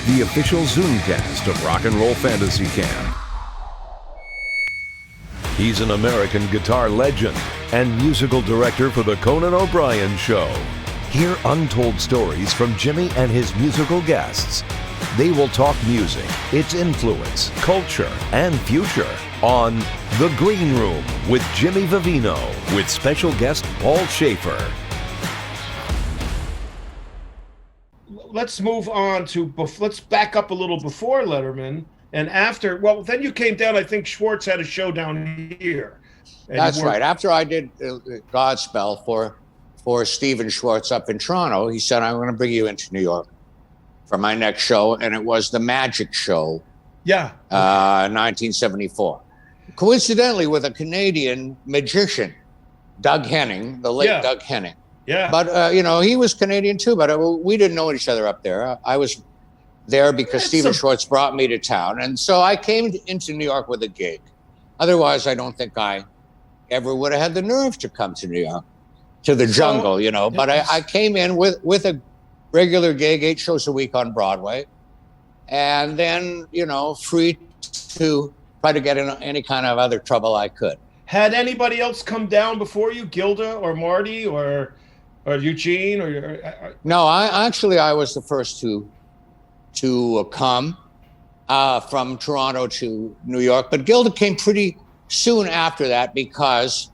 the official Zoomcast of Rock and Roll Fantasy Camp. He's an American guitar legend and musical director for The Conan O'Brien Show. Hear untold stories from Jimmy and his musical guests. They will talk music, its influence, culture, and future on The Green Room with Jimmy Vivino with special guest Paul Shaffer. Let's move on to, let's back up a little before Letterman and after. Well, then you came down, I think Schwartz had a show down here. That's right. After I did Godspell for Stephen Schwartz up in Toronto, he said, I'm going to bring you into New York for my next show. And it was the Magic Show. Yeah. 1974. Coincidentally, with a Canadian magician, Doug Henning, the late Doug Henning. Yeah. But, he was Canadian too, but we didn't know each other up there. I was there because Stephen Schwartz brought me to town. And so I came into New York with a gig. Otherwise, I don't think I ever would have had the nerve to come to New York, to the jungle, But I came in with a regular gig, 8 shows a week on Broadway. And then, free to try to get in any kind of other trouble I could. Had anybody else come down before you, Gilda or Marty or Eugene No, I was the first to come from Toronto to New York, but Gilda came pretty soon after that because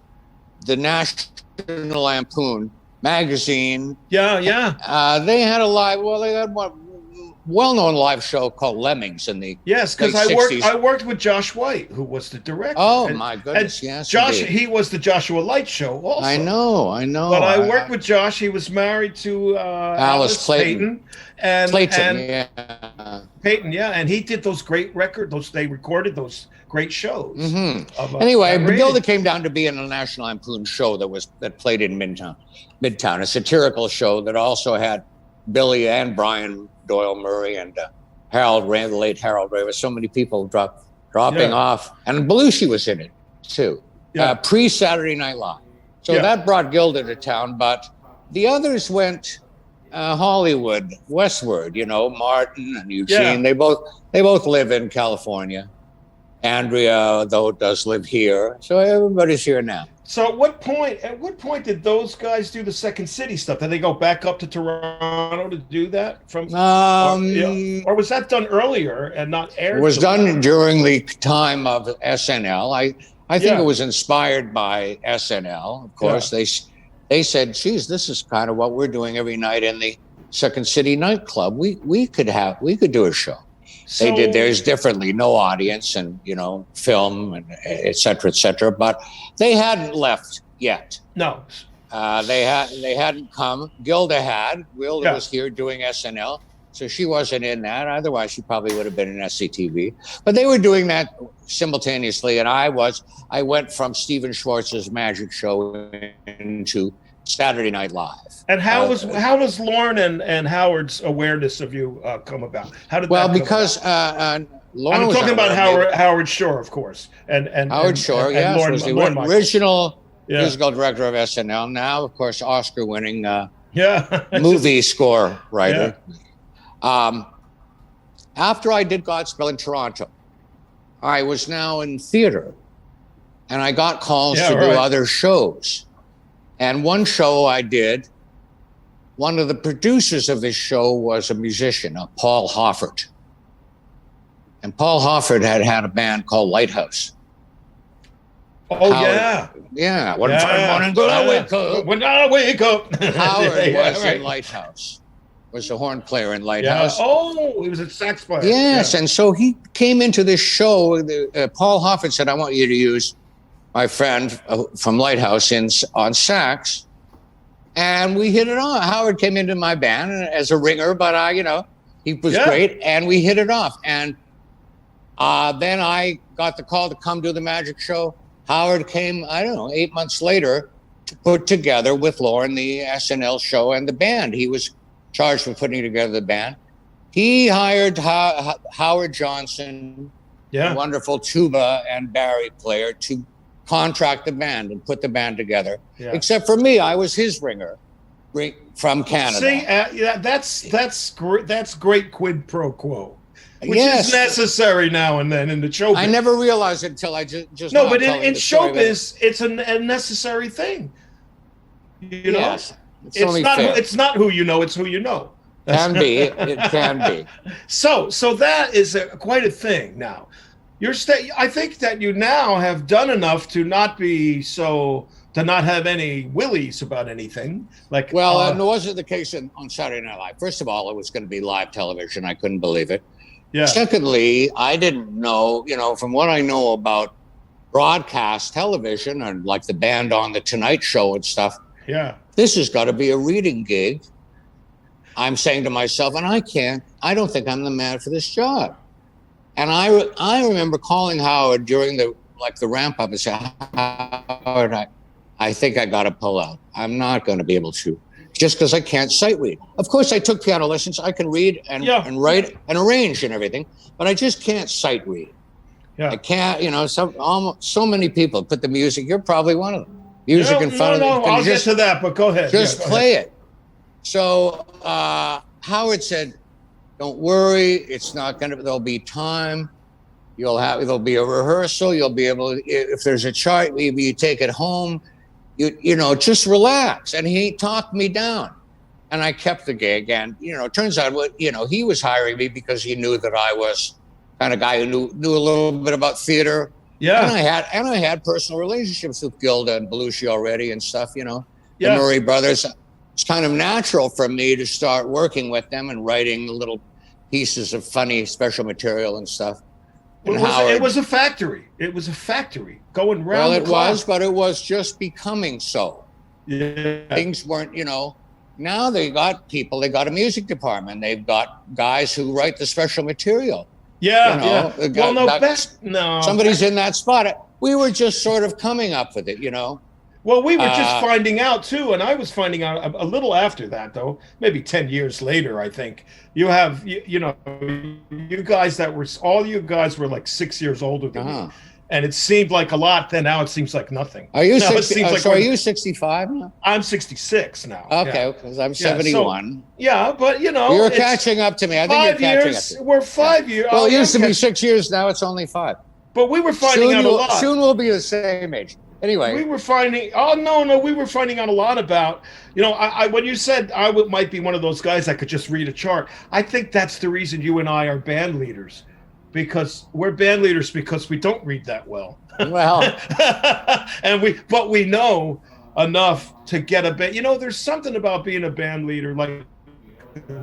the National Lampoon magazine, they had one well-known live show called Lemmings in the because I worked with Josh White, who was the director. Oh, my goodness, yes. Josh, indeed. He was the Joshua Light Show also. I know. But I worked with Josh. He was married to Alice Payton. Payton, and he did those great records. They recorded those great shows. Mm-hmm. Anyway, Gilda came down to be in a National Lampoon show that played in Midtown, a satirical show that also had Billy and Brian Doyle Murray and Harold Ray, the late Harold Ray. So many people dropping off, and Belushi was in it too. Pre-Saturday Night Live. So that brought Gilda to town, but the others went Hollywood, westward. Martin and Eugene. They both live in California. Andrea, though, does live here. So everybody's here now. So at what point did those guys do the Second City stuff? Did they go back up to Toronto to do that or was that done earlier and not aired? It was done during the time of SNL. I think it was inspired by SNL. Of course, they said, geez, this is kind of what we're doing every night in the Second City nightclub. We could do a show. So, they did theirs differently, no audience and, film and et cetera, but they hadn't left yet. No. They hadn't come. Gilda was here doing SNL, so she wasn't in that. Otherwise, she probably would have been in SCTV. But they were doing that simultaneously, and I went from Stephen Schwartz's Magic Show into Saturday Night Live. And how does Lauren and Howard's awareness of you come about? How did because Lauren, I'm talking about Howard Shore, of course, and Howard Shore, was the original musical director of SNL. Now, of course, Oscar-winning movie score writer. After I did Godspell in Toronto, I was now in theater, and I got calls to do other shows. And one show I did, one of the producers of this show was a musician, Paul Hoffert. And Paul Hoffert had a band called Lighthouse. Oh, Howard, yeah. One fine morning, when I wake up. Howard was in Lighthouse, was a horn player in Lighthouse. Yeah. Oh, he was a sax player. Yes, and so he came into this show. Paul Hoffert said, I want you to use my friend from Lighthouse on sax, and we hit it off. Howard came into my band as a ringer, but he was great, and we hit it off. And then I got the call to come do the Magic Show. Howard came, 8 months later to put together with Lauren the SNL show and the band. He was charged with putting together the band. He hired Howard Johnson, a wonderful tuba and bari player, to contract the band and put the band together. Except for me, I was his ringer. from Canada. See, yeah, that's great. That's great quid pro quo, which Yes. is necessary now and then in the showbiz. I never realized it until I just no, now but telling in the story, showbiz, it's a necessary thing. You know, yes, it's only fair. It's not who you know; it's who you know. Can be. It can be. So that is quite a thing now. I think that you now have done enough to not have any willies about anything. Like, well, and it wasn't the case on Saturday Night Live. First of all, it was going to be live television. I couldn't believe it. Yeah. Secondly, I didn't know, from what I know about broadcast television and like the band on the Tonight Show and stuff. Yeah. This has got to be a reading gig. I'm saying to myself, and I don't think I'm the man for this job. And I remember calling Howard during the ramp up and saying, Howard, I think I got to pull out. I'm not going to be able to, just because I can't sight read. Of course, I took piano lessons. I can read and write and arrange and everything, but I just can't sight read. Yeah. I can't, so many people put the music. You're probably one of them. Music in front of them. No, I'll get to that, but go ahead. Just play it. So Howard said, don't worry, it's not going to, there'll be time. There'll be a rehearsal. You'll be able to, if there's a chart, maybe you take it home, just relax. And he talked me down and I kept the gig. And, it turns out, he was hiring me because he knew that I was kind of guy who knew a little bit about theater. Yeah. And I had personal relationships with Gilda and Belushi already and stuff, Yeah. The Murray brothers. It's kind of natural for me to start working with them and writing little pieces of funny special material and stuff. And it was a factory. It was a factory going round. Well, it was, but it was just becoming so. Yeah. Things weren't, now they got people, they got a music department. They've got guys who write the special material. Yeah. Somebody's in that spot. We were just sort of coming up with it, Well, we were just finding out too, and I was finding out a little after that, though, maybe 10 years later, I think. You have, you guys all you guys were like 6 years older than me, and it seemed like a lot then. Now it seems like nothing. Are you 60, are you 65 now? I'm 66 now. Okay, because I'm 71. But you're catching up to me. I think you're catching up to me. We're 5 years. Well, it used to be 6 years. Now it's only 5. But we were finding out a lot. Soon we'll be the same age. Anyway, we were finding. Oh no, we were finding out a lot about. When you said I might be one of those guys that could just read a chart, I think that's the reason you and I are band leaders, because we're band leaders because we don't read that well. Well, and we know enough to get a band. There's something about being a band leader, like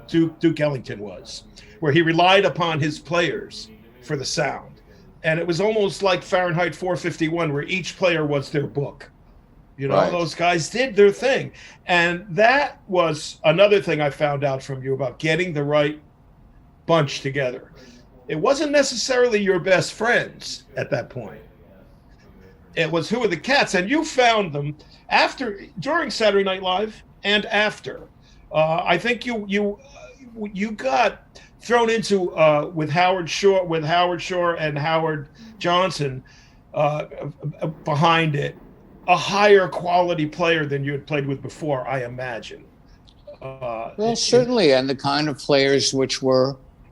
Duke Ellington was, where he relied upon his players for the sound. And it was almost like Fahrenheit 451, where each player was their book. Right. Those guys did their thing. And that was another thing I found out from you about getting the right bunch together. It wasn't necessarily your best friends at that point. It was who are the cats, and you found them during Saturday Night Live and after. I think you got thrown into with Howard Shore and Howard Johnson behind it, a higher quality player than you had played with before, I imagine. Well, certainly, and the kind of players who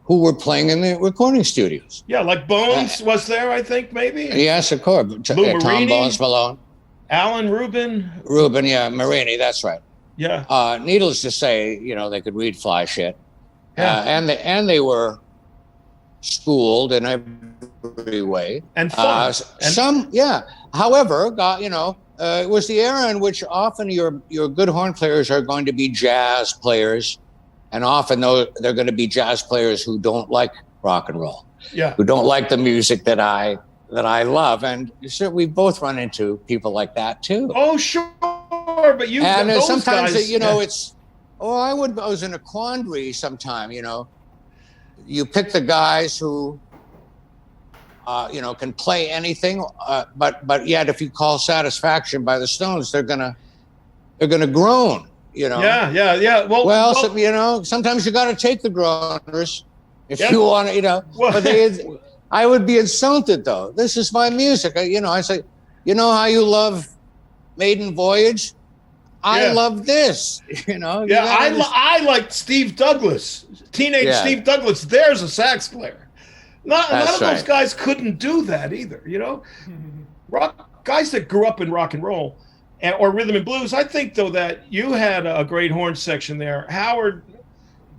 were playing in the recording studios. Yeah, like Bones was there, I think, maybe. Yes, of course. Lou Tom Marini, Bones Malone. Alan Rubin. Yeah, Marini, that's right. Yeah. Needless to say, they could read fly shit. Yeah. And they were schooled in every way. And fun. However, it was the era in which often your good horn players are going to be jazz players, and often they're going to be jazz players who don't like rock and roll. Yeah. Who don't like the music that I love, and so we both run into people like that too. Oh, sure, but you and those sometimes guys, it's. Oh, I was in a quandary sometime, You pick the guys who, can play anything, but yet if you call Satisfaction by the Stones, they're gonna groan, Yeah. Well, sometimes you got to take the groaners if Yeah. you want to, Well- But I would be insulted though. This is my music, I say, how you love Maiden Voyage? I love this. You know. Yeah, I liked Steve Douglas, teenage Steve Douglas. There's a sax player. None of those guys couldn't do that either. You know, guys that grew up in rock and roll or rhythm and blues. I think though that you had a great horn section there, Howard.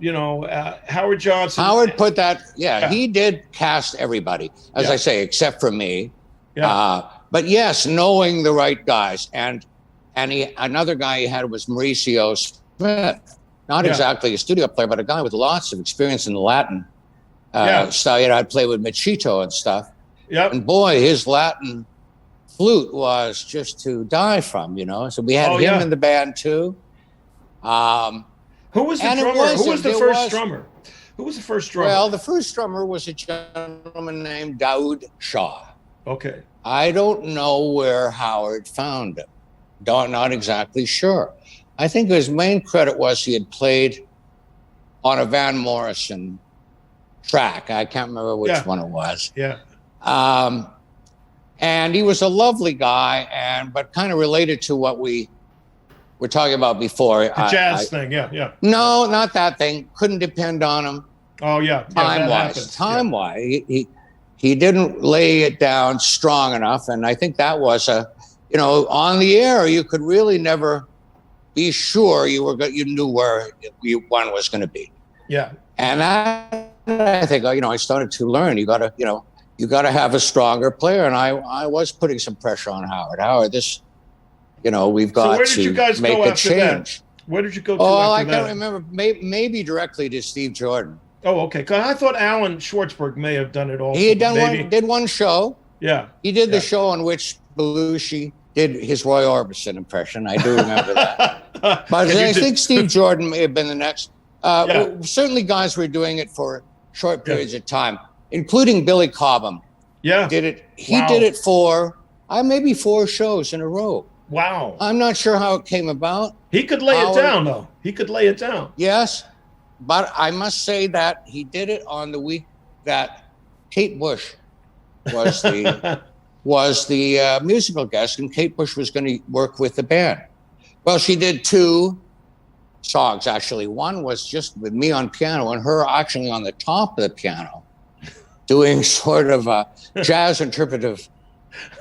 You know, Howard Johnson. Howard put that. Yeah, he did cast everybody, as I say, except for me. Yeah. But yes, knowing the right guys, and another guy he had was Mauricio Smith, not exactly a studio player, but a guy with lots of experience in the Latin style. You know, I'd play with Machito and stuff. Yeah. And boy, his Latin flute was just to die from. You know, so we had him in the band too. Who was the drummer? Who was the first drummer? Who was the first drummer? Well, the first drummer was a gentleman named Daoud Shah. Okay. I don't know where Howard found him. Not exactly sure. I think his main credit was he had played on a Van Morrison track. I can't remember which one it was. Yeah. And he was a lovely guy, but kind of related to what we were talking about before. The jazz thing, yeah. No, not that thing. Couldn't depend on him. Oh, yeah. Time-wise. He didn't lay it down strong enough, and I think that was on the air, you could really never be sure you knew where one was going to be. Yeah. And I think, I started to learn. You got to have a stronger player, and I was putting some pressure on Howard. Howard, we've got to make a change. So where did you guys go after that? Where did you go to I can't remember. Maybe directly to Steve Jordan. Oh, okay. Because I thought Alan Schwartzberg may have done it also. He had did one show. Yeah. He did the show on which Belushi did his Roy Orbison impression. I do remember that. But I think Steve Jordan may have been the next. Certainly guys were doing it for short periods of time, including Billy Cobham. Yeah. Did it. He did it for maybe 4 shows in a row. Wow. I'm not sure how it came about. He could lay it down, though. He could lay it down. Yes. But I must say that he did it on the week that Kate Bush was the musical guest, and Kate Bush was going to work with the band. Well, she did 2 songs, actually. One was just with me on piano and her actually on the top of the piano doing sort of a jazz interpretive,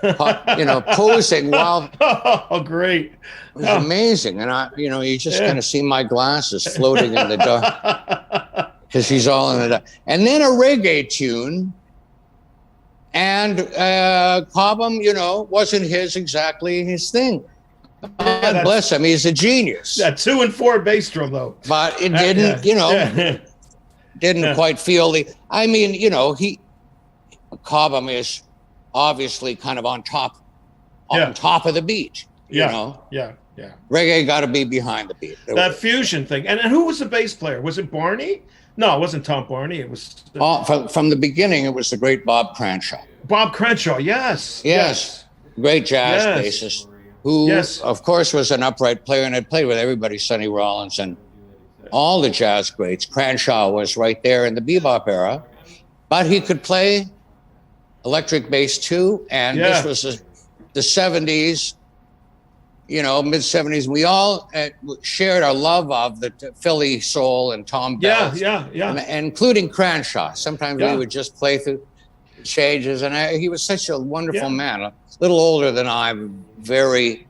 posing while. Oh, great. It was amazing. And you just kind of see my glasses floating in the dark because she's all in the dark. And then a reggae tune. And Cobham, wasn't exactly his thing. God bless him. He's a genius. That 2 and 4 bass drum, though. But it didn't, didn't quite feel Cobham is obviously kind of on top of the beat. Yeah. Reggae got to be behind the beat. That fusion thing. And who was the bass player? Was it Barney? No, it wasn't Tom Barney. It was from the beginning. It was the great Bob Cranshaw. Bob Cranshaw, yes. Great jazz bassist who, of course, was an upright player and had played with everybody, Sonny Rollins and all the jazz greats. Cranshaw was right there in the bebop era, but he could play electric bass too. And this was the 70s. Mid-70s, we all shared our love of the Philly soul and Tom Bells. Yeah. Including Cranshaw. Sometimes we would just play through changes, and he was such a wonderful man. A little older than I, very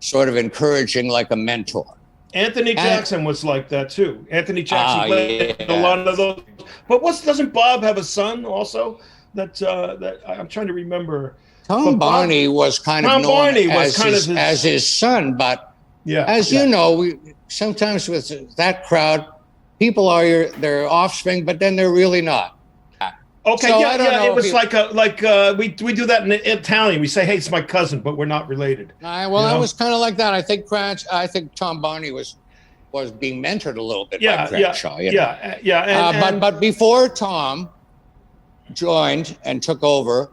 sort of encouraging, like a mentor. Anthony Jackson was like that too. Anthony Jackson played a lot of those. But doesn't Bob have a son also? That I'm trying to remember. Tom Barney was kind of known as his son, but you know, we sometimes with that crowd, people are their offspring, but then they're really not. Okay, so it was we do that in Italian. We say, "Hey, it's my cousin," but we're not related. I was kind of like that. I think Tom Barney was being mentored a little bit by Cranshaw. But before Tom joined and took over,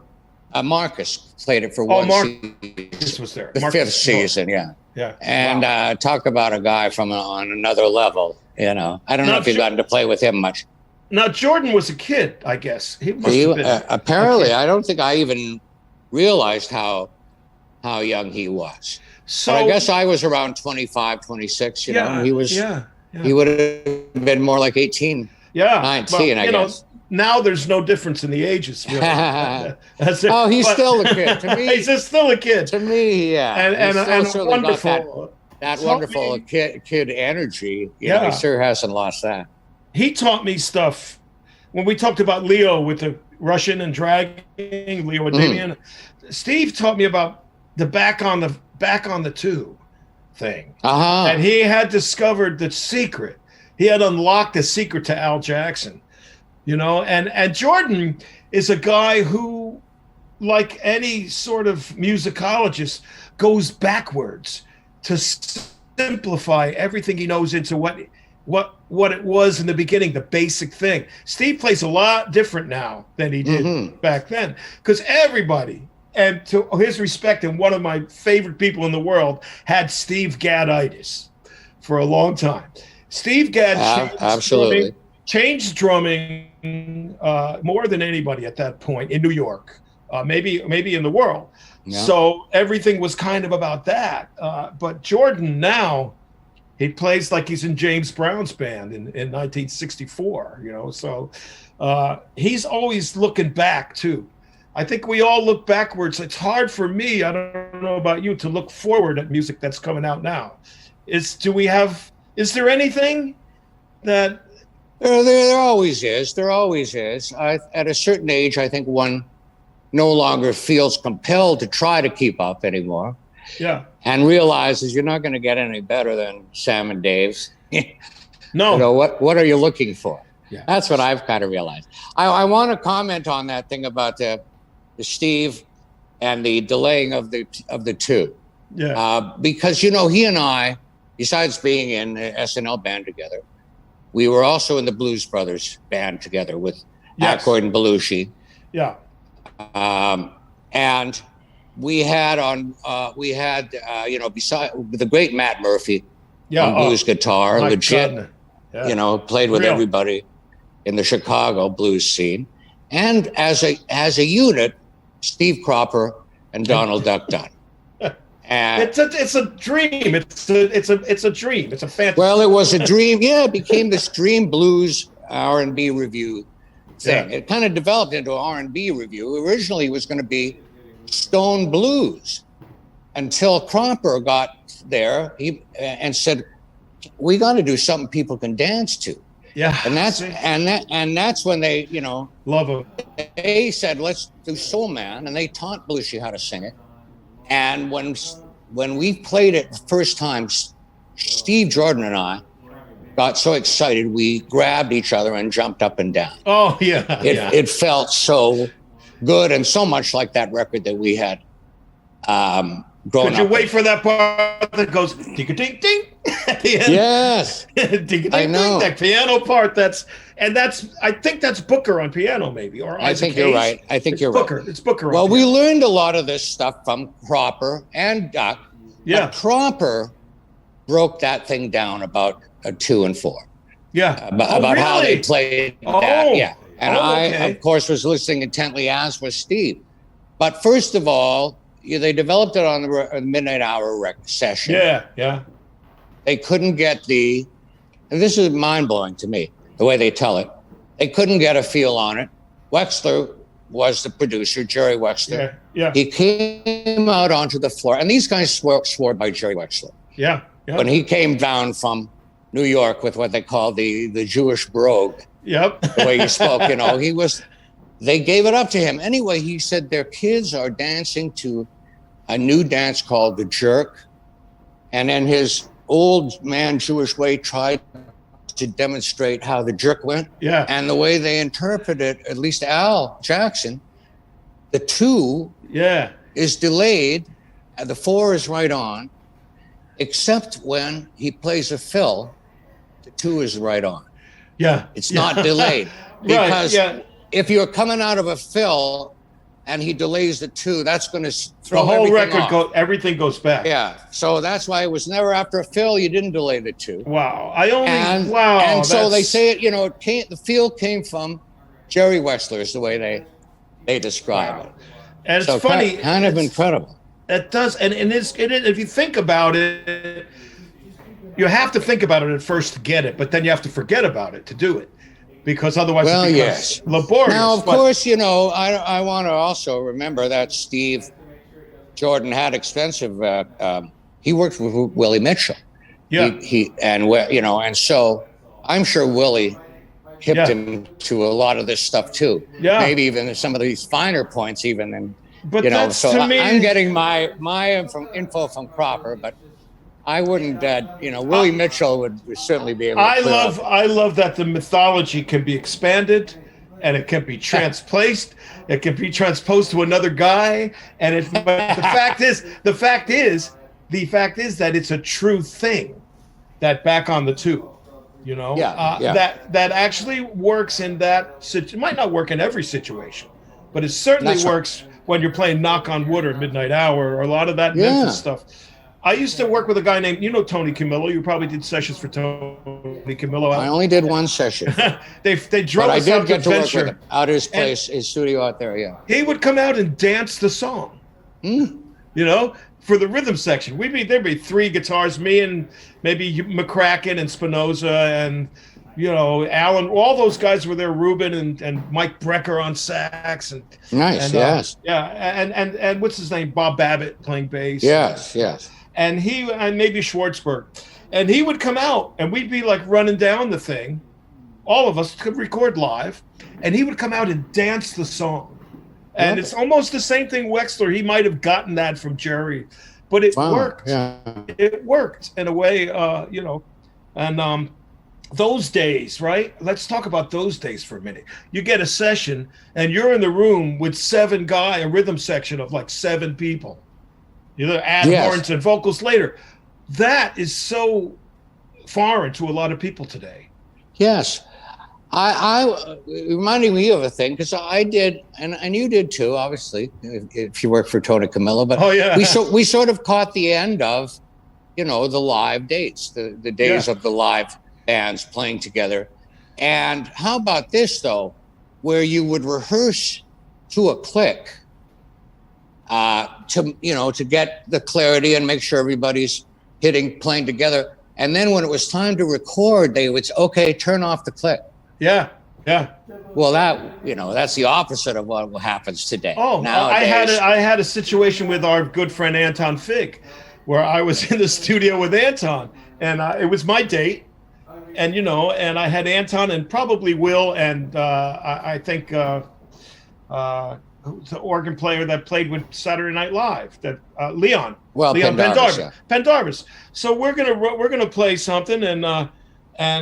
Marcus played it for one season. Marcus was there. The Marcus 5th season, yeah. And talk about a guy from on another level. I don't know if you gotten to play with him much. Now Jordan was a kid, I guess. He must have been. Apparently, I don't think I even realized how young he was. So but I guess I was around 25, 26, you know, he was, he would have been more like 18, 19, I guess. Now there's no difference in the ages, really. That's it. Oh, he's still a kid to me. He's still a kid to me, yeah. and wonderful. That wonderful kid energy. You know, he sure hasn't lost that. He taught me stuff when we talked about Leo with the Russian and dragging Leo and Damien. Steve taught me about the back on the tube thing, and he had discovered the secret. He had unlocked the secret to Al Jackson, you know. And Jordan is a guy who, like any sort of musicologist, goes backwards to simplify everything he knows into what it was in the beginning, the basic thing. Steve plays a lot different now than he did back then, because everybody, and to his respect, and one of my favorite people in the world, had Steve Gadd-itis for a long time. Steve Gadd changed drumming more than anybody at that point in New York, maybe in the world. Yeah. So everything was kind of about that. But Jordan now, he plays like he's in James Brown's band in 1964, you know. So he's always looking back too. I think we all look backwards. It's hard for me, I don't know about you, to look forward at music that's coming out now. Is there anything that... There always is. There always is. At a certain age, I think one no longer feels compelled to try to keep up anymore. Yeah. And realizes you're not going to get any better than Sam and Dave's. No. You know, what are you looking for? Yeah. That's what I've kind of realized. I want to comment on that thing about the Steve and the delaying of the two. Yeah. Because, you know, he and I, besides being in the SNL band together, we were also in the Blues Brothers band together with Aykroyd and Belushi. Yeah. And we had you know, beside the great Matt Murphy on blues guitar, legit, you know, played with everybody in the Chicago blues scene. And as a unit, Steve Cropper and Donald Duck Dunn. And it's a dream. It's a dream. It's a fantasy. Well, it was a dream. Yeah, it became this dream blues R&B review thing. It kind of developed into an R&B review. Originally, it was going to be Stone Blues until Cropper got there and said, "We got to do something people can dance to." Yeah, and that's when they, you know, love him. They said, "Let's do Soul Man," and they taught Belushi how to sing it. And when we played it the first time, Steve Jordan and I got so excited we grabbed each other and jumped up and down. Oh yeah, it felt so good and so much like that record that we had grown up. Could you wait for that part that goes ding ding ding at the end? Yes, ding, I know that piano part. I think that's Booker on piano, maybe, or I think you're right. I think you're Booker. right. It's Booker. Well, we learned a lot of this stuff from Cropper and Duck. Yeah, but Cropper broke that thing down about 2 and 4. Yeah, about really? How they played that. Yeah, and okay. I, of course, was listening intently, as was Steve. But first of all, they developed it on the Midnight Hour session. Yeah. They couldn't get and this is mind-blowing to me, the way they tell it. They couldn't get a feel on it. Wexler was the producer, Jerry Wexler. Yeah. He came out onto the floor, and these guys swore by Jerry Wexler. Yeah. When he came down from New York with what they call the Jewish brogue. Yep. The way he spoke, you know, they gave it up to him. Anyway, he said their kids are dancing to a new dance called the jerk. And then his old man Jewish way tried to demonstrate how the jerk went. Yeah. And the way they interpret it, at least Al Jackson, the 2 is delayed, and the 4 is right on, except when he plays a fill, the 2 is right on. Yeah. It's not delayed. Because if you're coming out of a fill and he delays the 2, that's going to throw the whole record off. Everything goes back. Yeah. So that's why it was never after a fill you didn't delay the 2. Wow. And so they say it, you know, the feel came from Jerry Wexler is the way they describe it. And so it's funny. Kind of incredible. That does, and if you think about it, you have to think about it at first to get it, but then you have to forget about it to do it, because otherwise it becomes laborious. Now, of course, I want to also remember that Steve Jordan had extensive. He worked with Willie Mitchell. Yeah. And so I'm sure Willie hipped him to a lot of this stuff too. Yeah. Maybe even some of these finer points, even. And but I'm getting my info from Cropper, but I wouldn't. Willie Mitchell would certainly be able to. I love that the mythology can be expanded, and it can be transplaced. It can be transposed to another guy, and but the fact is that it's a true thing. That back on the tube, that actually works in that. It might not work in every situation, but it certainly works when you're playing Knock on Wood or Midnight Hour or a lot of that Memphis stuff. I used to work with a guy named, Tony Camillo. You probably did sessions for Tony Camillo. I only did one session. they drove us out to get to work with him out of his place, his studio out there. Yeah, he would come out and dance the song. For the rhythm section. There'd be 3 guitars, me and maybe McCracken and Spinoza and Alan. All those guys were there. Ruben and Mike Brecker on sax and yes. And what's his name? Bob Babbitt playing bass. Yes. And maybe Schwartzberg. And he would come out and we'd be like running down the thing. All of us could record live, and he would come out and dance the song. And it's almost the same thing Wexler. He might have gotten that from Jerry, but it worked. Yeah. It worked in a way, and those days, right? Let's talk about those days for a minute. You get a session and you're in the room with a rhythm section of like 7 people. Add horns and vocals later. That is so foreign to a lot of people today. Yes. I reminding me of a thing, because I did, and you did too, obviously, if you work for Tony Camillo. But we sort of caught the end of, the live dates, the days of the live bands playing together. And how about this though, where you would rehearse to a click, to get the clarity and make sure everybody's playing together. And then when it was time to record, they would say, turn off the click. Yeah. Well, that's the opposite of what happens today. Oh, nowadays. I had a situation with our good friend Anton Fig, where I was in the studio with Anton, and it was my date, and and I had Anton and probably Will and I think the organ player that played with Saturday Night Live, that Leon. Well, Leon Pendarvis. So we're gonna play something and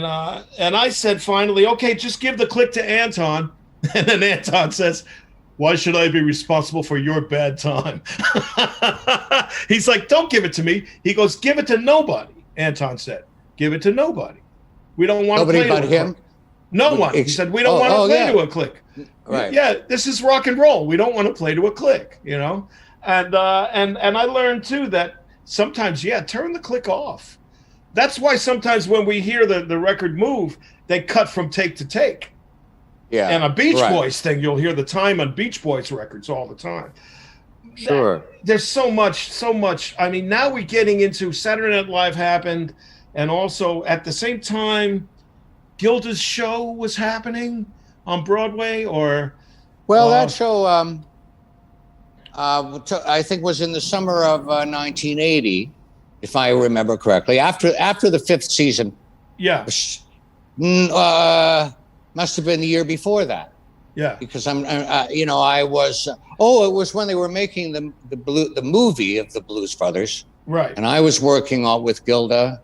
I said finally, okay, just give the click to Anton. And then Anton says, why should I be responsible for your bad time? He's like, don't give it to me. He goes, give it to nobody. Anton said, give it to nobody. We don't want to play to a him? click. No one. He said, we don't want to play to a click. Right. Yeah, this is rock and roll. We don't want to play to a click, And I learned too that sometimes, turn the click off. That's why sometimes when we hear the record move, they cut from take to take. Yeah. And a Beach Boys thing, you'll hear the time on Beach Boys records all the time. Sure. There's so much. I mean, now we're getting into Saturday Night Live happened, and also at the same time, Gilda's show was happening on Broadway, or? Well, that show, I think, was in the summer of 1980. If I remember correctly, after the 5th season, must have been the year before that. Yeah, because I was. It was when they were making the movie of the Blues Brothers, right? And I was working with Gilda,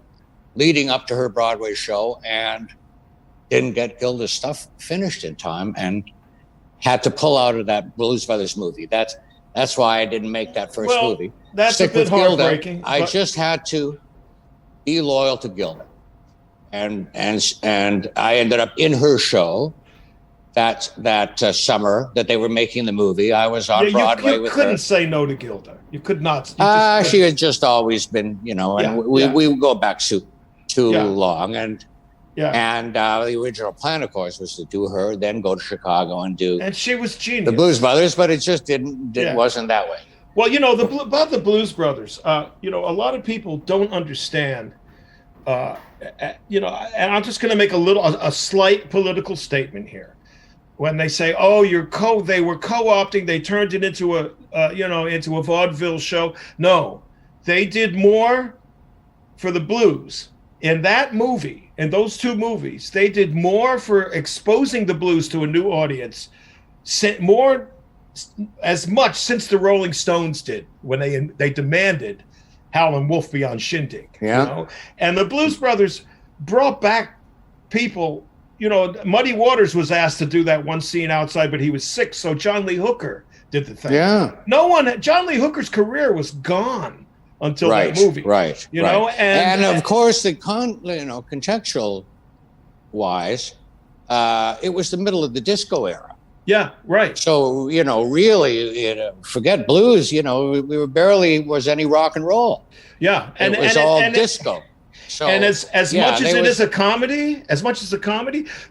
leading up to her Broadway show, and didn't get Gilda's stuff finished in time, and had to pull out of that Blues Brothers movie. That's why I didn't make that first movie. That's a bit heartbreaking. I just had to be loyal to Gilda, and I ended up in her show that summer that they were making the movie. I was on Broadway with her. You couldn't say no to Gilda. You could not. She had just always been, and we go back too long, and the original plan, of course, was to do her, then go to Chicago and do. And she was genius. The Blues Brothers, but it just wasn't that way. Well, about the Blues Brothers, a lot of people don't understand. And I'm just going to make a slight political statement here. When they say, "Oh, they were co-opting, they turned it into a vaudeville show." No, they did more for the blues in that movie. In those two movies, they did more for exposing the blues to a new audience, as much since the Rolling Stones did when they demanded Howlin' Wolf be on Shindig. Yeah. And the Blues Brothers brought back people. Muddy Waters was asked to do that one scene outside, but he was sick, so John Lee Hooker did the thing. Yeah. John Lee Hooker's career was gone until that movie. Right. And of course, contextual wise, it was the middle of the disco era. Yeah, right. So, really, forget blues, we were barely was any rock and roll. Yeah. And it was all disco. So, and as much as it is a comedy,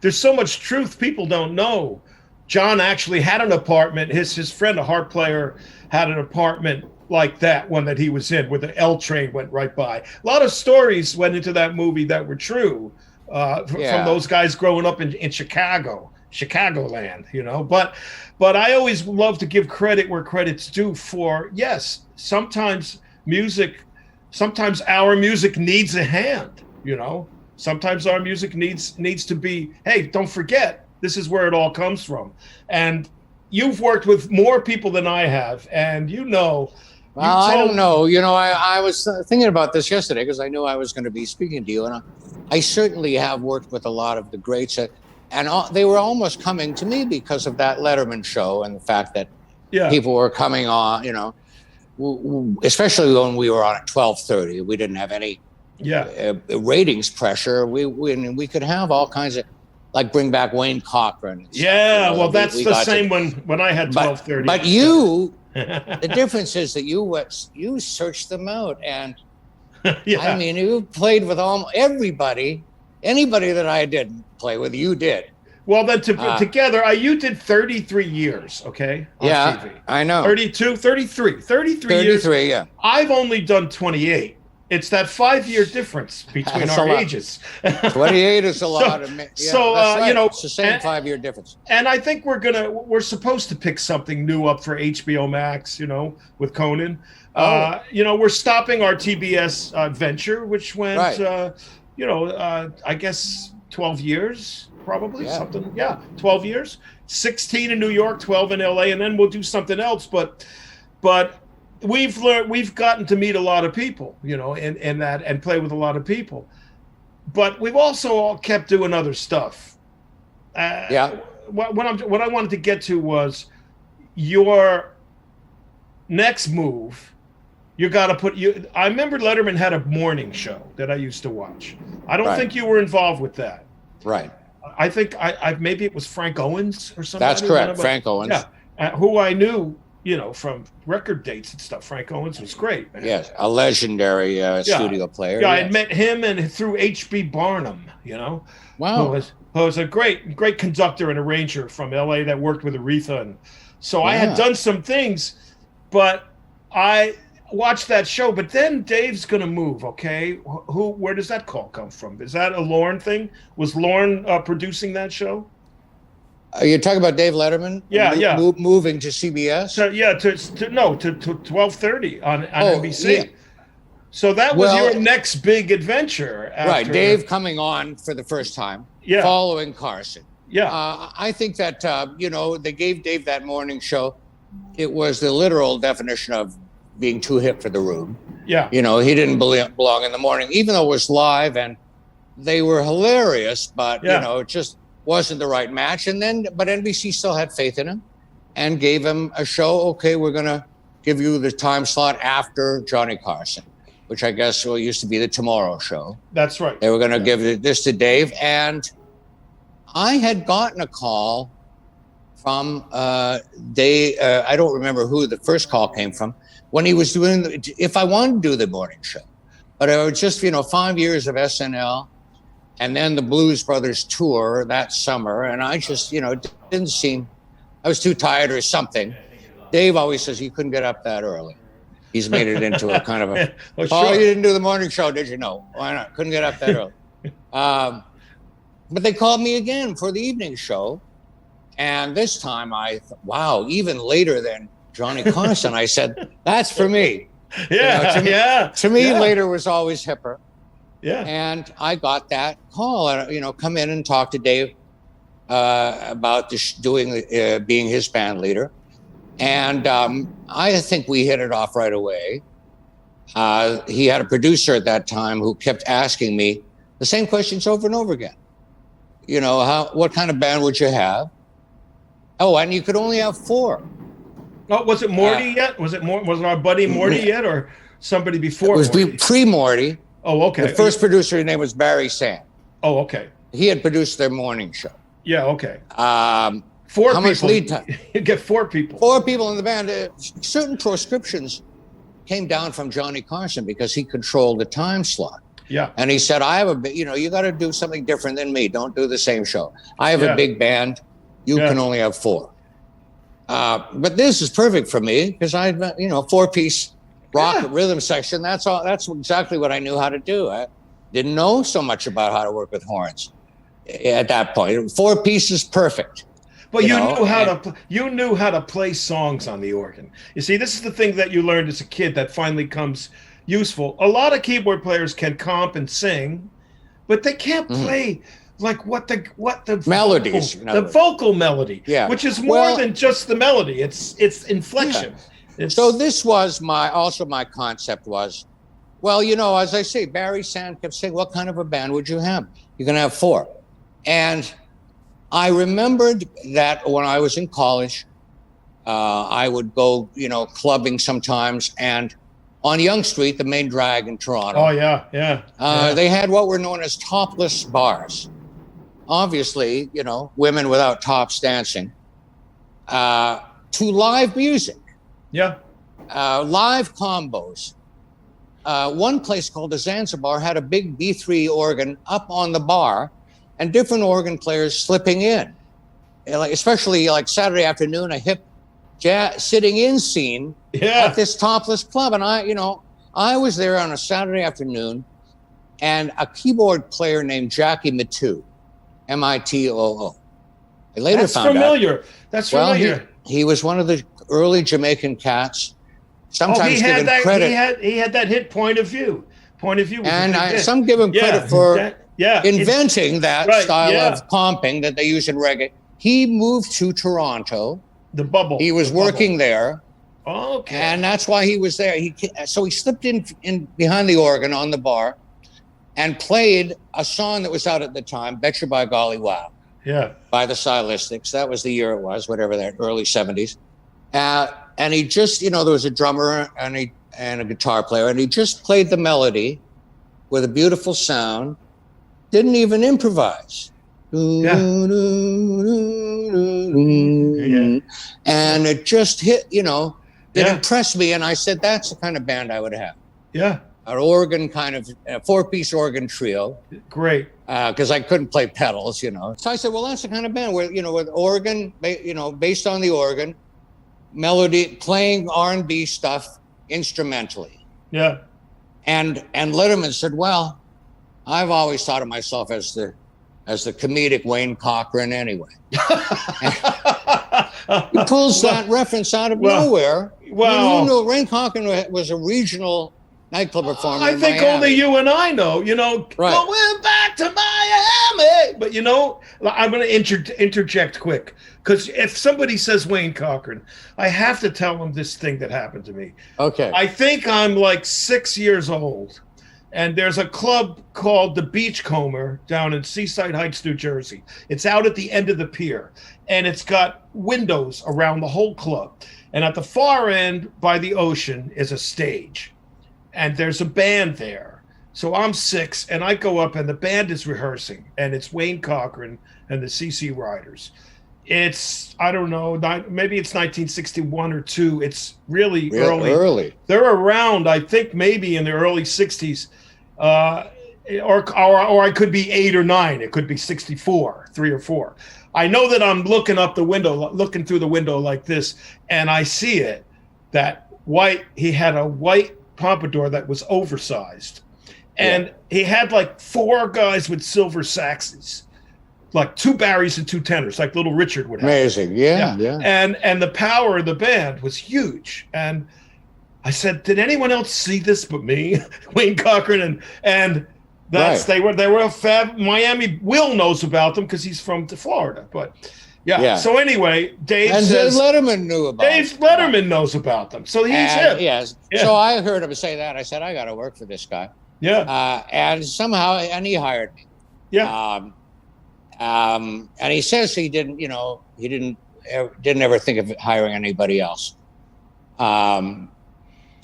there's so much truth people don't know. John actually had an apartment. His friend, a harp player, had an apartment like that one that he was in, where the L train went right by. A lot of stories went into that movie that were true from those guys growing up in Chicagoland, But I always love to give credit where credit's due for, yes, sometimes our music needs a hand, Sometimes our music needs to be, hey, don't forget, this is where it all comes from. And you've worked with more people than I have, and Well, I don't know. I was thinking about this yesterday because I knew I was going to be speaking to you, and I certainly have worked with a lot of the greats, and they were almost coming to me because of that Letterman show and the fact that people were coming on, especially when we were on at 12:30. We didn't have any ratings pressure. We could have all kinds of, like, bring back Wayne Cochran. Well, that's the same when I had 12:30. But you, the difference is that you searched them out, and I mean, you played with almost everybody. Anybody that I didn't play with, you did. Well, then together, you did 33 years, okay? On TV. I know. 33 years. Yeah. I've only done 28. It's that 5-year difference between our ages. 28 is a lot. It's the same 5-year difference. And I think we're supposed to pick something new up for HBO Max, with Conan. We're stopping our TBS venture, which went, I guess 12 years. Probably something, 12 years, 16 in New York, 12 in LA, and then we'll do something else. But we've gotten to meet a lot of people, in that, and play with a lot of people. But we've also all kept doing other stuff. What I wanted to get to was your next move. You got to I remember Letterman had a morning show that I used to watch. I don't think you were involved with that. Right. I think maybe it was Frank Owens or something. That's correct, Frank Owens. Yeah, who I knew, from record dates and stuff. Frank Owens was great, man. Yes, a legendary studio player. Yeah, I met him and through H.B. Barnum, Wow. Who was a great conductor and arranger from L.A. that worked with Aretha. And so I had done some things, but I watched that show. But then Dave's going to move, okay? Where does that call come from? Is that a Lorne thing? Was Lorne producing that show? You're talking about Dave Letterman? Moving to CBS? To 12:30 on NBC. Yeah. So that was your next big adventure. Right, Dave coming on for the first time, following Carson. Yeah. I think that, they gave Dave that morning show. It was the literal definition of being too hip for the room. Yeah. He didn't belong in the morning, even though it was live, and they were hilarious, but, it just wasn't the right match. But NBC still had faith in him and gave him a show. Okay, we're going to give you the time slot after Johnny Carson, which I guess used to be the Tomorrow Show. That's right. They were going to give this to Dave. And I had gotten a call from I don't remember who the first call came from, when he was doing, if I wanted to do the morning show. But it was just, 5 years of SNL and then the Blues Brothers tour that summer. And I just, it didn't seem, I was too tired or something. Dave always says you couldn't get up that early. He's made it into a kind of a, Well, Paul, sure. you didn't do the morning show, did you? No. Why not? Couldn't get up that early. But they called me again for the evening show. And this time I thought, wow, even later than Johnny Carson, I said, that's for me. To me, later was always hipper. Yeah. And I got that call, and come in and talk to Dave about being his band leader. And I think we hit it off right away. He had a producer at that time who kept asking me the same questions over and over again. What kind of band would you have? Oh, and you could only have 4. Oh, was it Morty yet? Was it our buddy Morty yet, or somebody before? It was Morty? pre-Morty. Oh, okay. The first producer, his name was Barry Sand. Oh, okay. He had produced their morning show. Yeah, okay. 4 how people. much lead time? You get 4 people. 4 people in the band. Certain proscriptions came down from Johnny Carson because he controlled the time slot. Yeah. And he said, I have a big, you got to do something different than me. Don't do the same show. I have a big band. You can only have 4. But this is perfect for me because I, 4-piece rock rhythm section. That's all. That's exactly what I knew how to do. I didn't know so much about how to work with horns at that point. 4 pieces, perfect. But you knew how to play songs on the organ. You see, this is the thing that you learned as a kid that finally comes useful. A lot of keyboard players can comp and sing, but they can't play like what the melodies, the vocal melody, which is more than just the melody. It's inflection. Yeah. So this was my concept was, as I say, Barry Sand kept saying, what kind of a band would you have? You're going to have 4. And I remembered that when I was in college, I would go, clubbing sometimes, and on Yonge Street, the main drag in Toronto. Oh, yeah. They had what were known as topless bars. Obviously, women without tops dancing, to live music. Yeah. Live combos. One place called the Zanzibar had a big B3 organ up on the bar and different organ players slipping in. Especially like Saturday afternoon, a hip jazz sitting in scene at this topless club. And I was there on a Saturday afternoon, and a keyboard player named Jackie Matoo, Mitoo. I later found out. That's familiar. He was one of the early Jamaican cats. Sometimes given credit. He had that hit Point of View. Point of View. And some give him credit for inventing that style of comping that they use in reggae. He moved to Toronto. The bubble. He was working there. Okay. And that's why he was there. So he slipped in behind the organ on the bar and played a song that was out at the time, Betcha by Golly Wow. Yeah. By the Stylistics. That was the year it was, whatever that, early 70s. And he just, there was a drummer and a guitar player, and he just played the melody with a beautiful sound, didn't even improvise. Yeah. And it just hit, it impressed me. And I said, that's the kind of band I would have. Yeah. An organ kind of, a 4-piece organ trio. Great. Because I couldn't play pedals, So I said, well, that's the kind of band where, with organ, based on the organ, melody, playing R&B stuff instrumentally. Yeah. And Letterman said, well, I've always thought of myself as the comedic Wayne Cochran anyway. He pulls that reference out of nowhere. Well, Wayne Cochran was a regional nightclub performer. I think only you and I know, right. Going back to Miami. But, I'm going to interject quick, because if somebody says Wayne Cochran, I have to tell them this thing that happened to me. Okay. I think I'm like 6 years old, and there's a club called the Beachcomber down in Seaside Heights, New Jersey. It's out at the end of the pier, and it's got windows around the whole club. And at the far end by the ocean is a stage, and there's a band there. So I'm 6, and I go up, and the band is rehearsing, and it's Wayne Cochran and the CC Riders. It's, I don't know, maybe it's 1961 or 2. It's really early. They're around, I think, maybe in the early 60s. Or I could be 8 or 9. It could be 64, 3 or 4. I know that I'm looking up the window, looking through the window like this, and I see it, he had a white pompadour that was oversized. And he had like 4 guys with silver saxes, like 2 Barrys and 2 tenors, like Little Richard would have. Amazing, yeah. And the power of the band was huge. And I said, did anyone else see this but me, Wayne Cochran? And that's they were a fab. Miami. Will knows about them because he's from Florida. But yeah. So anyway, Dave says Letterman knew about. Letterman knows about them. So he's him. Yes. Yeah. So I heard him say that. I said, I got to work for this guy. Yeah. And somehow, he hired me. Yeah. And he says he didn't ever think of hiring anybody else.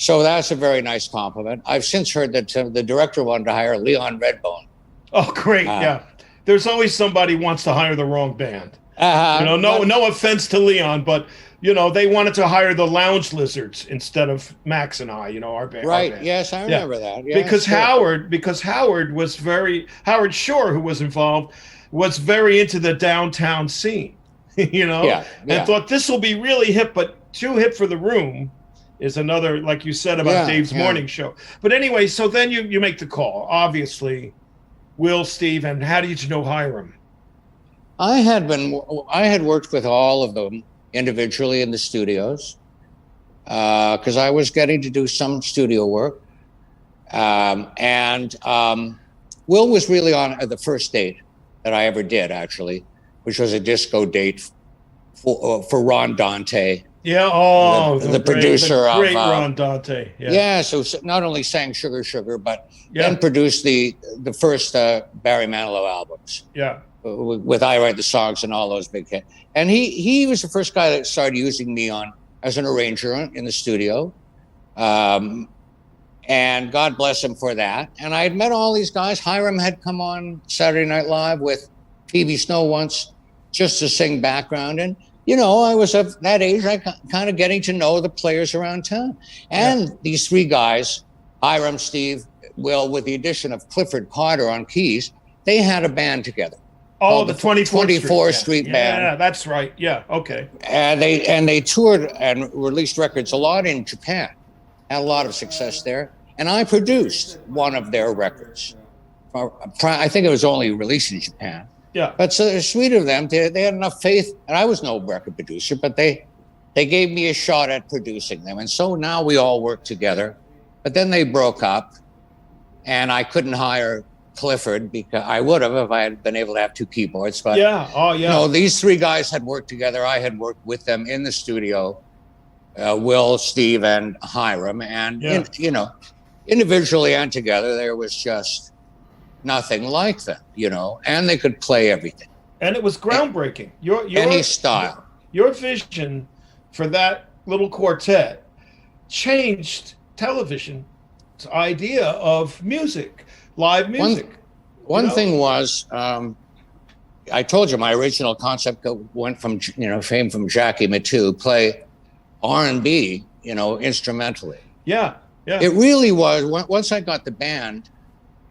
So that's a very nice compliment. I've since heard that the director wanted to hire Leon Redbone. Oh, great! Yeah, there's always somebody who wants to hire the wrong band. No offense to Leon, but they wanted to hire the Lounge Lizards instead of Max and I. Our band. Right? Our band. Yes, I remember that. Yeah, because Howard was Howard Shore, who was involved, was very into the downtown scene. And thought this will be really hip, but too hip for the room. Is another, like you said about Dave's morning show. But anyway, so then you make the call. Obviously, Will, Steve, and how did you know Hiram? I had worked with all of them individually in the studios because I was getting to do some studio work. And Will was really on the first date that I ever did, actually, which was a disco date for Ron Dante. Yeah, the producer of Ron Dante. Yeah, so not only sang Sugar Sugar, but then produced the first Barry Manilow albums. Yeah, with I Write the Songs and all those big hits. And he was the first guy that started using me as an arranger in the studio. And God bless him for that. And I had met all these guys. Hiram had come on Saturday Night Live with Phoebe Snow once just to sing background. And I was of that age, I kind of getting to know the players around town. And these 3 guys, Hiram, Steve, Will, with the addition of Clifford Carter on keys, they had a band together. Oh, the 24th Street Band. Yeah, that's right. Yeah, okay. And they toured and released records a lot in Japan. Had a lot of success there. And I produced one of their records. I think it was only released in Japan. Yeah. But so sweet of them, they had enough faith, and I was no record producer, but they gave me a shot at producing them. And so now we all work together. But then they broke up, and I couldn't hire Clifford because I would have if I had been able to have 2 keyboards. But these 3 guys had worked together. I had worked with them in the studio, Will, Steve, and Hiram. And, individually and together, there was just nothing like them, and they could play everything. And it was groundbreaking. Any style. Your vision for that little quartet changed television's idea of music, live music. One thing was, I told you my original concept went from, fame from Jackie Matu, play R&B, instrumentally. Yeah. It really was, once I got the band,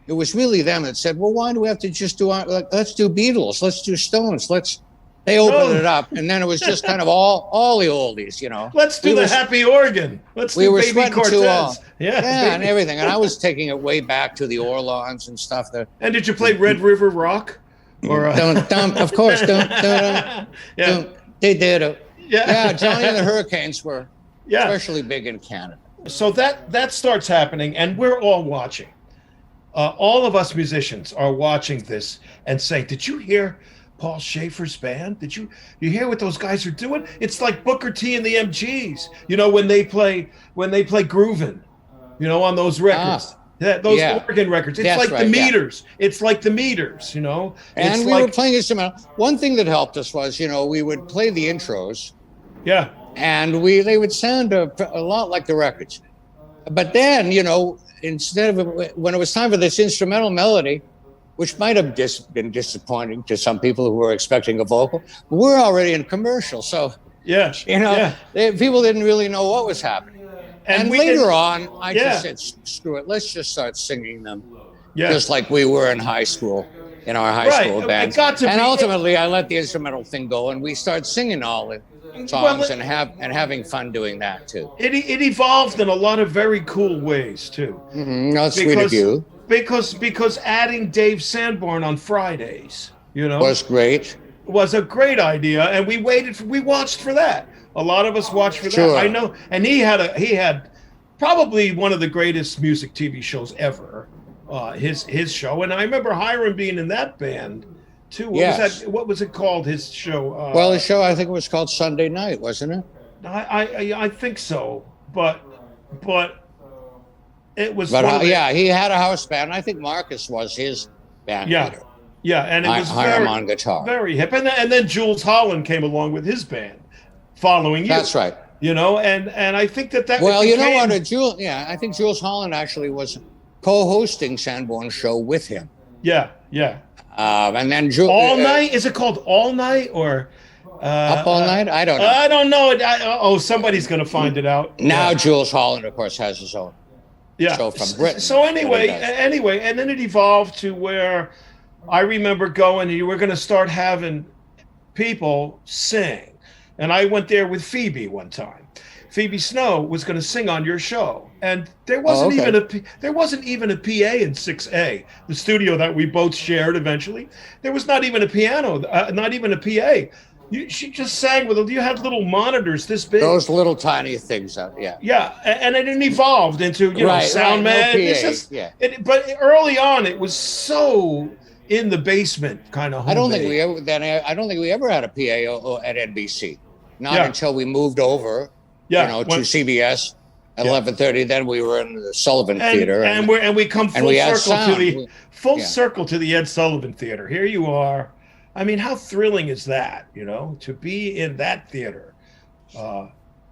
it was really them that said, well, why do we have to just let's do Beatles, let's do Stones, they opened it up, and then it was just kind of all the oldies, Let's do the Happy Organ. Let's do Baby Cortez. And everything. And I was taking it way back to the Orlons and stuff. And did you play Red River Rock? Or of course. They did. Yeah, Johnny and the Hurricanes were especially big in Canada. So that starts happening, and we're all watching. All of us musicians are watching this and saying, did you hear Paul Shaffer's band? Did you hear what those guys are doing? It's like Booker T and the MGs, when they play Groovin', on those records. Those Oregon records. It's like the Meters. It's like the Meters, And we were playing instrumental. One thing that helped us was, we would play the intros. Yeah. And they would sound a lot like the records. But then, instead of when it was time for this instrumental melody, which might have been disappointing to some people who were expecting a vocal, we're already in commercial. So, people didn't really know what was happening. And later on, I just said, screw it, let's just start singing them just like we were in high school. in our high school band. It got to and be, ultimately, I let the instrumental thing go, and we started singing all the songs and having fun doing that too. It evolved in a lot of very cool ways too. That's sweet of you. Because adding Dave Sanborn on Fridays, was great. Was a great idea, and we watched for that. A lot of us watched for Sure. that. I know, and he had probably one of the greatest music TV shows ever. His show, and I remember Hiram being in that band too. What was it called? His show. Well, his show, I think it was called Sunday Night, wasn't it? I think so, but it was. But he had a house band. I think Marcus was his band leader. Yeah, and it was Hiram on guitar, very hip, and then Jules Holland came along with his band, following you. That's right. And I think that. Well, you know what, I think Jules Holland actually was co-hosting Sanborn's show with him. Yeah. And then All Night? Is it called All Night or Up All Night? I don't know. I don't know. Somebody's going to find it out. Now Jules Holland, of course, has his own show from Britain. So anyway, and then it evolved to where I remember going, you were going to start having people sing. And I went there with Phoebe one time. Phoebe Snow was going to sing on your show, and there wasn't even a PA in 6A, the studio that we both shared eventually. There was not even a piano, not even a PA. She just sang with. You had little monitors this big. Those little tiny things, yeah. Yeah, and it evolved into sound man. No PA, but early on, it was so in the basement kind of. I don't think we ever had a PA at NBC. Not until we moved over. To CBS at 11:30. Then we were in the Sullivan Theater, and we come full circle to the Ed Sullivan Theater. Here you are. I mean, how thrilling is that? To be in that theater.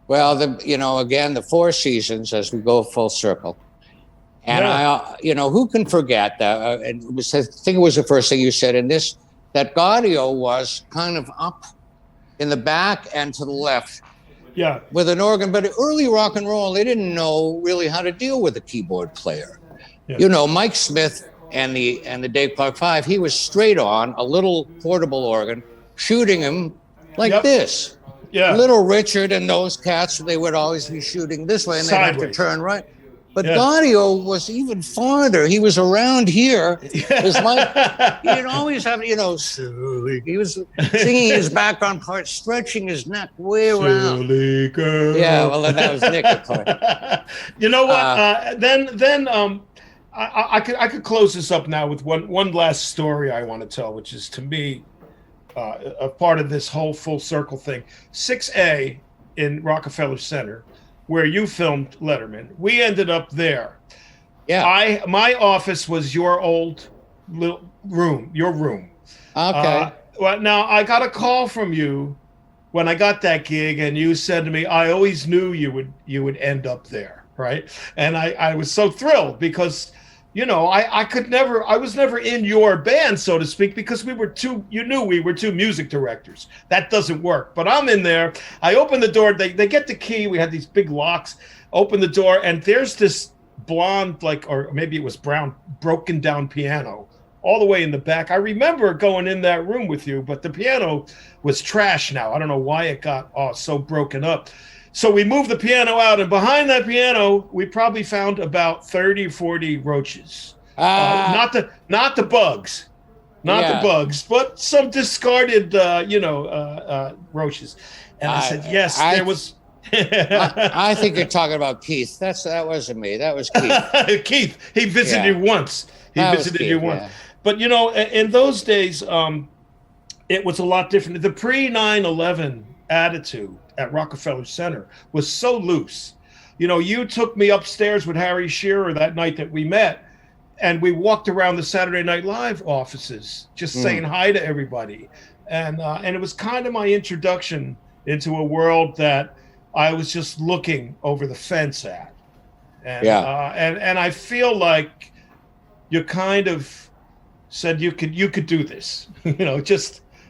Well, again, the Four Seasons as we go full circle, and who can forget that? I think it was the first thing you said in this, that Gaudio was kind of up in the back and to the left. Yeah, with an organ, but early rock and roll, they didn't know really how to deal with a keyboard player. Yeah. Mike Smith and the Dave Clark Five, he was straight on a little portable organ, shooting him like this. Yeah, Little Richard and those cats, they would always be shooting this way, and they'd have to turn right. But Gaudio was even farther. He was around here. He'd always have, he was singing his background part, stretching his neck way around. Silly girl. Yeah, well, that was Nick, of course. You know what? Then I could close this up now with one last story I want to tell, which is to me a part of this whole full circle thing. 6A in Rockefeller Center, where you filmed Letterman. We ended up there. Yeah. My office was your old little room, your room. Okay. Well, now I got a call from you when I got that gig, and you said to me, I always knew you would end up there, right? And I was so thrilled because, I was never in your band, so to speak, because we were two music directors. That doesn't work. But I'm in there. I open the door. They get the key. We had these big locks. Open the door, and there's this blonde, or maybe it was brown, broken down piano all the way in the back. I remember going in that room with you, but the piano was trash now. I don't know why it got so broken up. So we moved the piano out, and behind that piano, we probably found about 30, 40 roaches. Not the bugs, the bugs, but some discarded, roaches. And I said, yes, there was. I think you're talking about Keith. That wasn't me. That was Keith. Keith, he visited you once. Once. But, in those days, it was a lot different. The pre-9/11 attitude at Rockefeller Center was so loose. You took me upstairs with Harry Shearer that night that we met, and we walked around the Saturday Night Live offices just saying hi to everybody. And it was kind of my introduction into a world that I was just looking over the fence at. And, and I feel like you kind of said you could do this,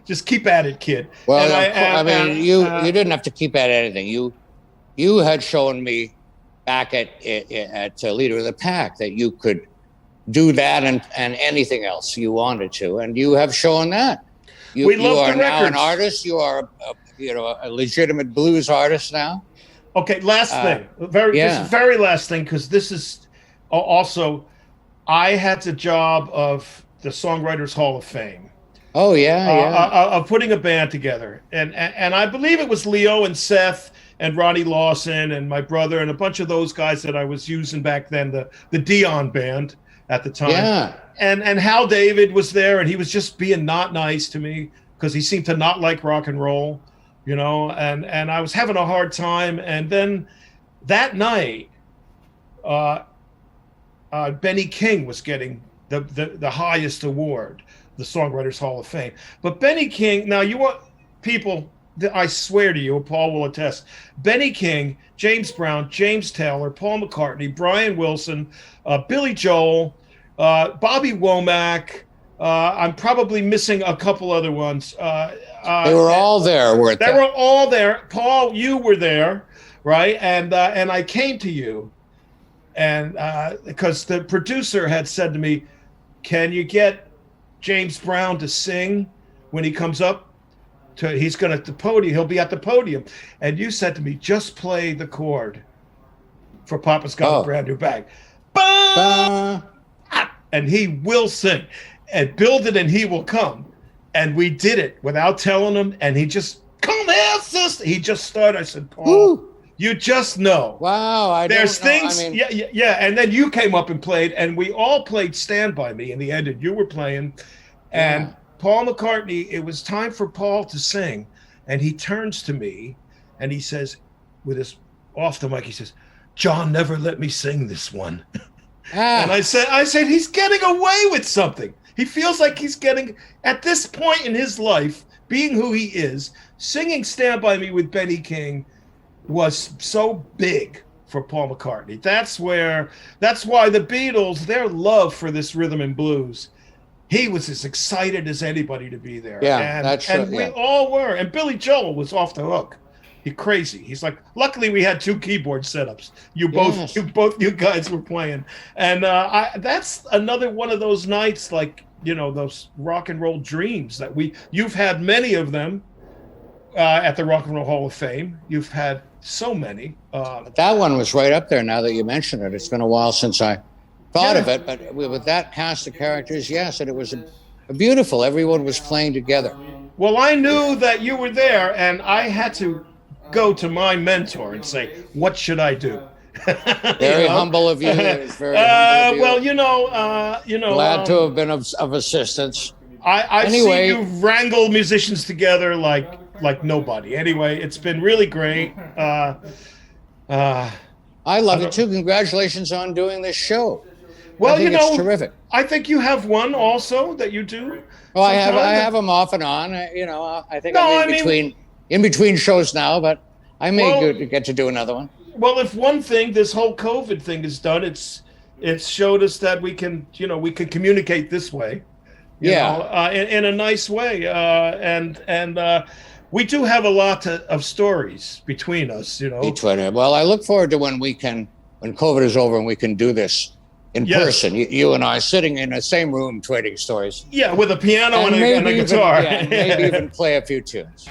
just keep at it, kid. Well, you didn't have to keep at anything. You had shown me back at Leader of the Pack that you could do that and anything else you wanted to, and you have shown that. You love are the now an records. artist. You are a legitimate blues artist now. Okay, last thing, this is very last thing, because this is also, I had the job of the Songwriters Hall of Fame. Oh yeah, of putting a band together, and I believe it was Leo and Seth and Ronnie Lawson and my brother and a bunch of those guys that I was using back then, the Dion band at the time. Yeah. And Hal David was there, and he was just being not nice to me because he seemed to not like rock and roll, you know, and I was having a hard time. And then that night, Benny King was getting the highest award, the Songwriters Hall of Fame. But Benny King, now you want people, I swear to you, Paul will attest, Benny King, James Brown, James Taylor, Paul McCartney, Brian Wilson, Billy Joel, Bobby Womack, I'm probably missing a couple other ones. They were all there, weren't they? They were all there. Paul, you were there, right? And I came to you, and because the producer had said to me, can you get James Brown to sing when he comes up? He's going to the podium. He'll be at the podium. And you said to me, just play the chord for Papa's Got a Brand New Bag. And he will sing. And build it and he will come. And we did it without telling him. And he just, come here, sister. He just started. I said, Paul, Ooh. You just know. Wow. There's things. I mean, yeah. And then you came up and played. And we all played Stand By Me in the end. And you were playing. And Paul McCartney, it was time for Paul to sing. And he turns to me and he says, with his off the mic, he says, John never let me sing this one. And I said, he's getting away with something. He feels like he's getting, at this point in his life, being who he is, singing Stand By Me with Benny King was so big for Paul McCartney. That's why the Beatles, their love for this rhythm and blues, he was as excited as anybody to be there. Yeah, and we all were. And Billy Joel was off the hook. He's crazy. He's like, luckily we had 2 keyboard setups. You guys were playing. And that's another one of those nights, like, you know, those rock and roll dreams that you've had many of them at the Rock and Roll Hall of Fame. You've had so many. That one was right up there now that you mention it. It's been a while since I thought of it, but with that cast of characters, yes, and it was a beautiful, everyone was playing together. Well, I knew that you were there, and I had to go to my mentor and say, what should I do? Very humble of you. Very humble of you. Well, glad to have been of assistance. I've seen you wrangle musicians together like nobody. Anyway, it's been really great. I love it too. Congratulations on doing this show. Well, it's terrific. I think you have one also that you do. Well, I have them off and on. I think I'm in between shows now, but I may get to do another one. Well, if one thing this whole COVID thing has done, it's showed us that we can communicate this way, in a nice way, and we do have a lot of stories between us, Well, I look forward to when COVID is over and we can do this in person. You and I sitting in the same room trading stories. Yeah, with a piano and a guitar. Maybe even play a few tunes.